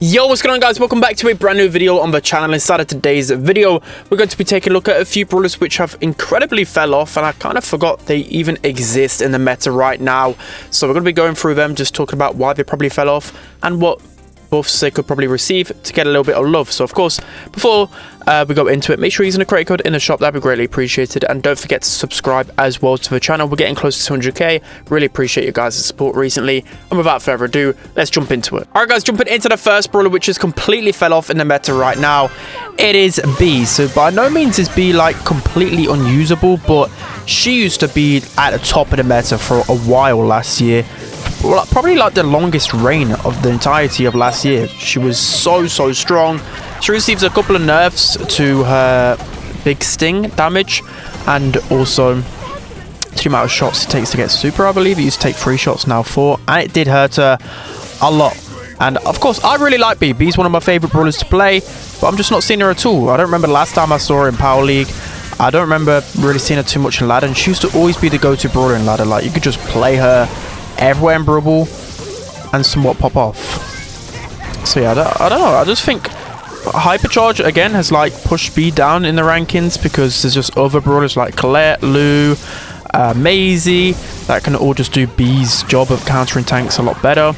Yo, what's going on, guys? Welcome back to a brand new video on the channel. Inside of today's video, we're going to be taking a look at a few brawlers which have incredibly fell off, and I kind of forgot they even exist in the meta right now. So we're going to be going through them, just talking about why they probably fell off and what buffs they could probably receive to get a little bit of love. So of course, before we go into it, make sure you're using a credit code in the shop. That'd be greatly appreciated, and don't forget to subscribe as well to the channel. We're getting close to 200k. Really appreciate you guys' support recently, and without further ado, let's jump into it. All right, guys, jumping into the first brawler which has completely fell off in the meta right now, it is B. So by no means is B like completely unusable, but she used to be at the top of the meta for a while last year. Well, probably like the longest reign of the entirety of last year. She was so strong. She receives a couple of nerfs to her big sting damage, and also the amount of shots it takes to get super. I believe it used to take 3 shots, now 4, and it did hurt her a lot. And of course, I really like B. B's one of my favorite brawlers to play, but I'm just not seeing her at all. I don't remember the last time I saw her in Power League. I don't remember really seeing her too much in ladder, and she used to always be the go-to brawler in ladder. Like, you could just play her everywhere in Brawl and somewhat pop off. So yeah, I don't know. I just think Hypercharge again has like pushed B down in the rankings, because there's just other brawlers like Colette, Lou, Maisie that can all just do B's job of countering tanks a lot better.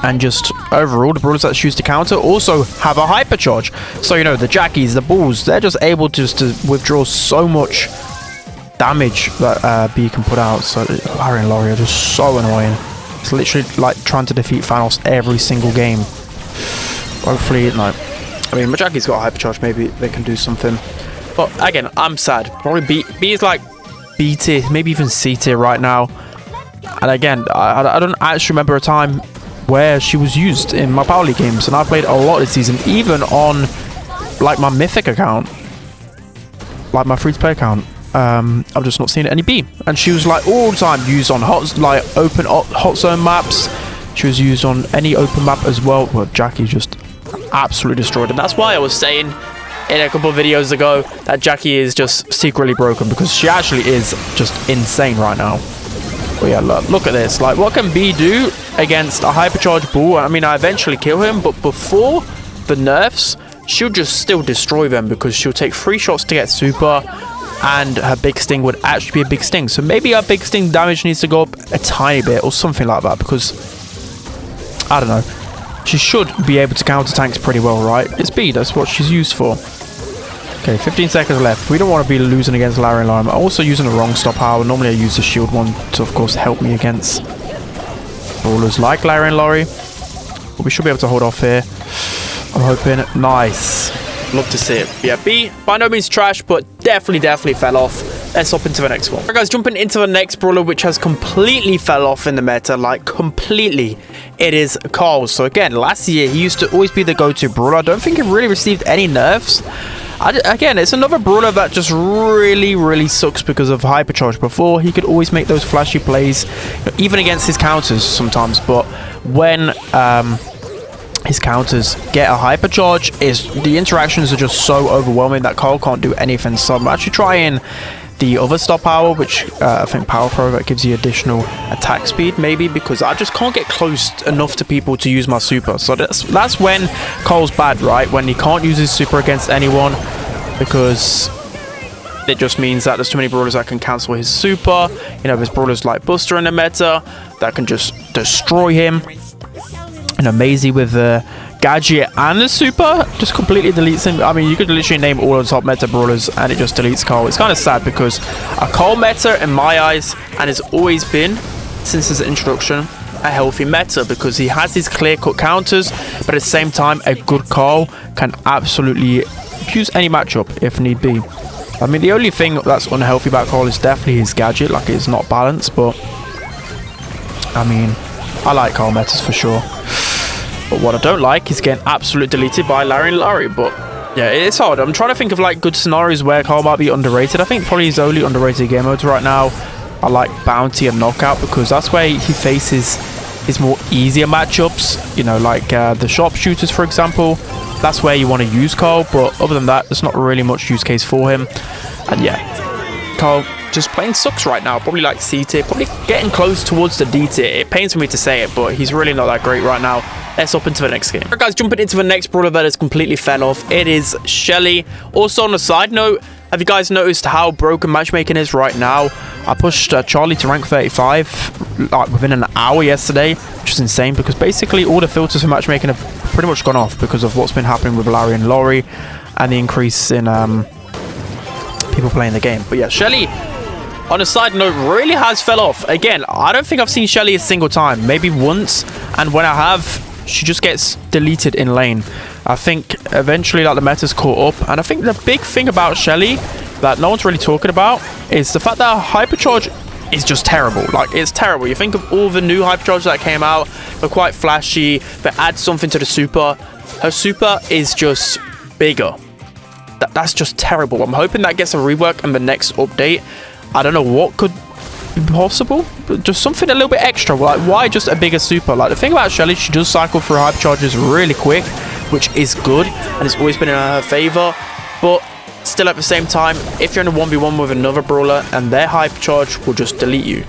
And just overall, the brawlers that choose to counter also have a Hypercharge. So, you know, the Jackies, the Bulls, they're just able to withdraw so much damage that B can put out. So Larry and Laurie are just so annoying. It's literally like trying to defeat Thanos every single game. Hopefully, no. I mean, Majaki's got a hypercharge. Maybe they can do something. But again, I'm sad. Probably B is like B tier, maybe even C tier right now. And again, I don't actually remember a time where she was used in my Power League games, and I played a lot this season, even on like my Mythic account, like my free-to-play account. I'm just not seeing any B, and she was like all the time used on open hot zone maps. She was used on any open map as well. Well, Jackie just absolutely destroyed, and that's why I was saying in a couple of videos ago that Jackie is just secretly broken, because she actually is just insane right now. But yeah, look at this. Like, what can B do against a hypercharged bull? I mean, I eventually kill him, but before the nerfs, she'll just still destroy them, because she'll take 3 shots to get super, and her big sting would actually be a big sting. So maybe her big sting damage needs to go up a tiny bit or something like that, because I don't know, she should be able to counter tanks pretty well, right? It's B, that's what she's used for. Okay, 15 seconds left. We don't want to be losing against Larry and Laurie. I'm also using the wrong stop power. Normally I use the shield one to, of course, help me against brawlers like Larry and Laurie, but we should be able to hold off here, I'm hoping. Nice. Love to see it. Yeah, B, by no means trash, but definitely fell off. Let's hop into the next one. Alright, guys, jumping into the next brawler which has completely fell off in the meta, like completely. It is Carl. So again, last year he used to always be the go-to brawler. I don't think he really received any nerfs. Again, it's another brawler that just really sucks because of hypercharge. Before, he could always make those flashy plays, even against his counters sometimes, but when his counters get a hypercharge, the interactions are just so overwhelming that Carl can't do anything. So I'm actually trying the other stop power, which I think power throw, that gives you additional attack speed, maybe, because I just can't get close enough to people to use my super. So that's when Carl's bad, right? When he can't use his super against anyone, because it just means that there's too many brawlers that can cancel his super. You know, there's brawlers like Buster in the meta that can just destroy him. You know, Maisie with the gadget and the super just completely deletes him. I mean, you could literally name all the top meta brawlers and it just deletes Carl. It's kind of sad, because a Carl meta, in my eyes, and has always been since his introduction, a healthy meta, because he has his clear-cut counters, but at the same time, a good Carl can absolutely use any matchup if need be. I mean, the only thing that's unhealthy about Carl is definitely his gadget, like it's not balanced, but I mean, I like Carl metas for sure. But what I don't like is getting absolutely deleted by Larry and Laurie. But yeah, it's hard. I'm trying to think of like good scenarios where Carl might be underrated. I think probably his only underrated game modes right now are like Bounty and Knockout, because that's where he faces his more easier matchups. You know, like the sharpshooters, for example. That's where you want to use Carl. But other than that, there's not really much use case for him. And yeah, Carl just plain sucks right now. Probably like C tier, probably getting close towards the D tier. It pains me to say it, but he's really not that great right now. Let's hop into the next game. Alright guys, jumping into the next brawler that has completely fell off. It is Shelly. Also on a side note, have you guys noticed how broken matchmaking is right now? I pushed Charlie to rank 35 like within an hour yesterday, which is insane because basically all the filters for matchmaking have pretty much gone off because of what's been happening with Larry and Laurie and the increase in people playing the game. But yeah, Shelly, on a side note, really has fell off. Again, I don't think I've seen Shelly a single time, maybe once, and when I have, she just gets deleted in lane. I think eventually like the meta's caught up, and I think the big thing about Shelly that no one's really talking about is the fact that her hypercharge is just terrible. Like, it's terrible. You think of all the new hypercharges that came out, they're quite flashy, they add something to the super. Her super is just bigger. That's just terrible. I'm hoping that gets a rework in the next update. I don't know what could be possible, but just something a little bit extra. Like, why just a bigger super? Like, the thing about Shelly, she does cycle through hypercharges really quick, which is good, and it's always been in her favor. But still, at the same time, if you're in a 1v1 with another brawler and their hypercharge will just delete you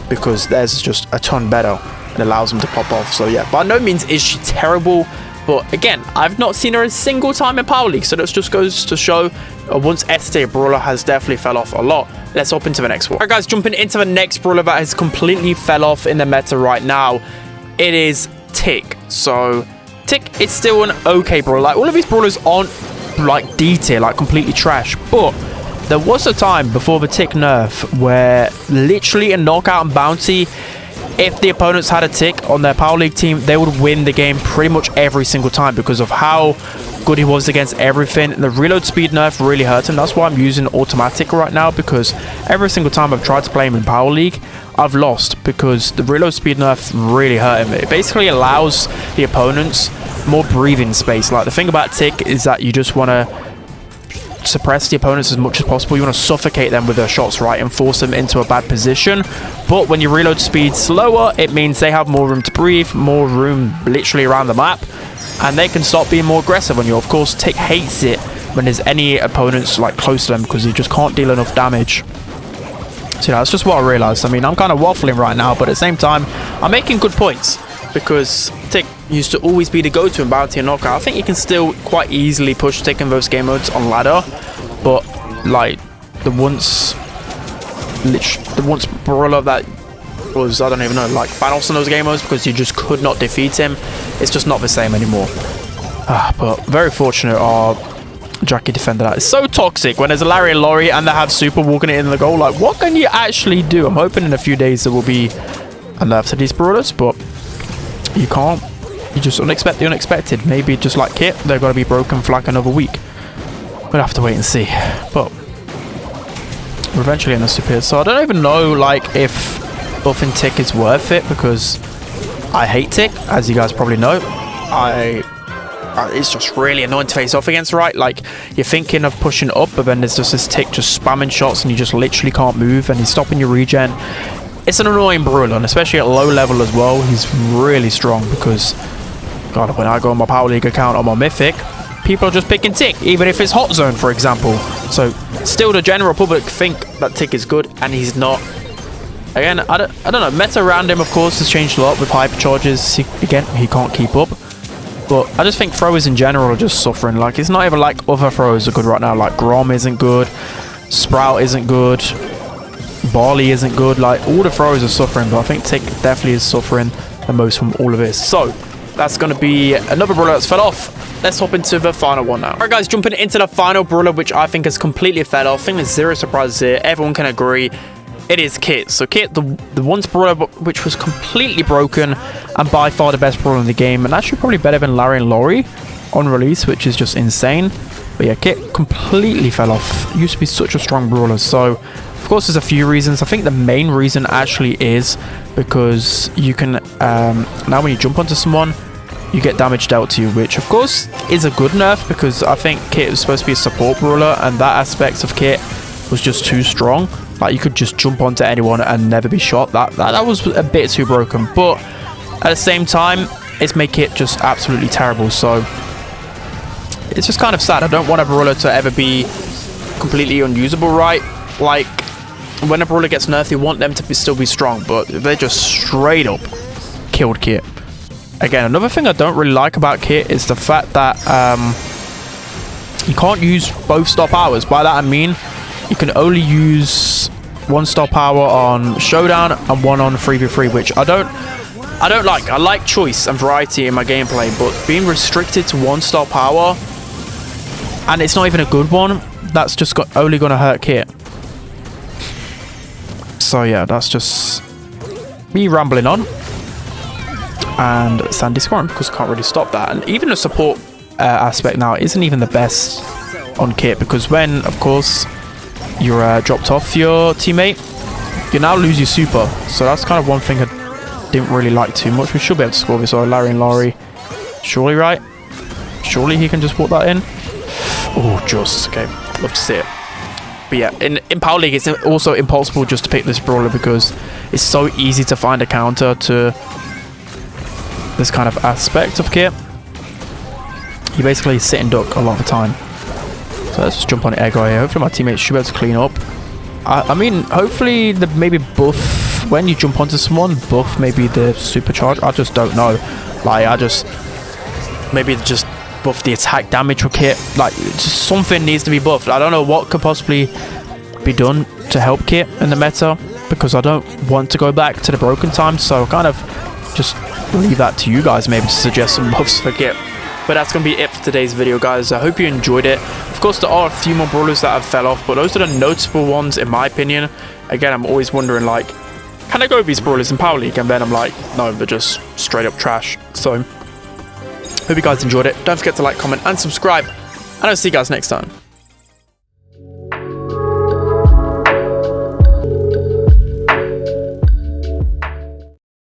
because theirs just a ton better and allows them to pop off. So yeah, by no means is she terrible. But again, I've not seen her a single time in Power League, so that just goes to show once S tier brawler has definitely fell off a lot. Let's hop into the next one. Alright guys, jumping into the next brawler that has completely fell off in the meta right now. It is Tick. So Tick is still an okay brawler. Like, all of these brawlers aren't like D tier, like completely trash, but there was a time before the Tick nerf where literally in knockout and bounty, if the opponents had a Tick on their Power League team, they would win the game pretty much every single time because of how good he was against everything. The reload speed nerf really hurt him. That's why I'm using automatic right now, because every single time I've tried to play him in Power League, I've lost because the reload speed nerf really hurt him. It basically allows the opponents more breathing space. Like, the thing about Tick is that you just want to suppress the opponents as much as possible. You want to suffocate them with their shots, right, and force them into a bad position. But when your reload speed's slower, it means they have more room to breathe, more room literally around the map, and they can start being more aggressive on you. Of course, Tick hates it when there's any opponents like close to them because he just can't deal enough damage. So yeah, that's just what I realized. I mean, I'm kind of waffling right now, but at the same time, I'm making good points because Tick used to always be the go-to in bounty and knockout. I think you can still quite easily push Tick in those game modes on ladder, but like the once brawler that was, I don't even know, like Thanos in those game modes, because you just could not defeat him, it's just not the same anymore. But very fortunate our Jackie defended that. It's so toxic when there's a Larry and Laurie and they have super walking it in the goal. Like, what can you actually do? I'm hoping in a few days there will be a nerf to these brawlers, but you can't. You just expect the unexpected. Maybe just like Kit, they're going to be broken for like another week. We'll have to wait and see. But we're eventually in the super. So I don't even know like if buffing Tick is worth it, because I hate Tick, as you guys probably know. It's just really annoying to face off against, right? Like, you're thinking of pushing up, but then there's just this Tick just spamming shots and you just literally can't move, and he's stopping your regen. It's an annoying brawler, and especially at low level as well. He's really strong because, God, when I go on my Power League account on my Mythic, people are just picking Tick, even if it's Hot Zone, for example. So still the general public think that Tick is good, and he's not. Again, I don't know. Meta around him, of course, has changed a lot with hypercharges. He can't keep up. But I just think throwers in general are just suffering. Like, it's not even like other throwers are good right now. Like, Grom isn't good. Sprout isn't good. Barley isn't good. Like, all the throwers are suffering, but I think Tick definitely is suffering the most from all of this. So that's going to be another brawler that's fell off. Let's hop into the final one now. Alright guys, jumping into the final brawler, which I think has completely fell off. I think there's zero surprises here. Everyone can agree. It is Kit. So Kit, the once brawler which was completely broken and by far the best brawler in the game, and actually probably better than Larry and Laurie on release, which is just insane. But yeah, Kit completely fell off. Used to be such a strong brawler. So of course there's a few reasons. I think the main reason actually is because you can now when you jump onto someone, you get damage dealt to you, which of course is a good nerf, because I think Kit was supposed to be a support brawler, and that aspect of Kit was just too strong. Like, you could just jump onto anyone and never be shot. That was a bit too broken, but at the same time, it's made Kit just absolutely terrible. So it's just kind of sad. I don't want a brawler to ever be completely unusable, right? Like, when a brawler gets nerfed, you want them to still be strong, but they just straight up killed Kit. Again, another thing I don't really like about Kit is the fact that you can't use both star powers. By that I mean you can only use 1 star power on Showdown and 1 on 3v3, which I don't like. I like choice and variety in my gameplay, but being restricted to 1 star power, and it's not even a good one, that's just only going to hurt Kit. So yeah, that's just me rambling on. And Sandy scoring, because I can't really stop that. And even the support aspect now isn't even the best on Kit, because when, of course, you're dropped off your teammate, you now lose your super. So that's kind of one thing I didn't really like too much. We should be able to score this. Or Larry and Laurie. Surely, right? Surely he can just walk that in. Oh, just. Okay, love to see it. But yeah, in Power League, it's also impossible just to pick this brawler because it's so easy to find a counter to this kind of aspect of Kit. You basically sit and duck a lot of the time. So let's just jump on the air guy here. Hopefully my teammates should be able to clean up. I mean, hopefully the maybe buff when you jump onto someone, buff maybe the supercharge. I just don't know. Like, I just maybe just buff the attack damage for Kit. Like, just something needs to be buffed. I don't know what could possibly be done to help Kit in the meta, because I don't want to go back to the broken times. So kind of just leave that to you guys maybe to suggest some buffs for Kit. But that's going to be it for today's video, guys. I hope you enjoyed it. Of course, there are a few more brawlers that have fell off, but those are the notable ones in my opinion. Again, I'm always wondering, like, can I go with these brawlers in Power League? And then I'm like, no, they're just straight up trash. So hope you guys enjoyed it. Don't forget to like, comment and subscribe, and I'll see you guys next time.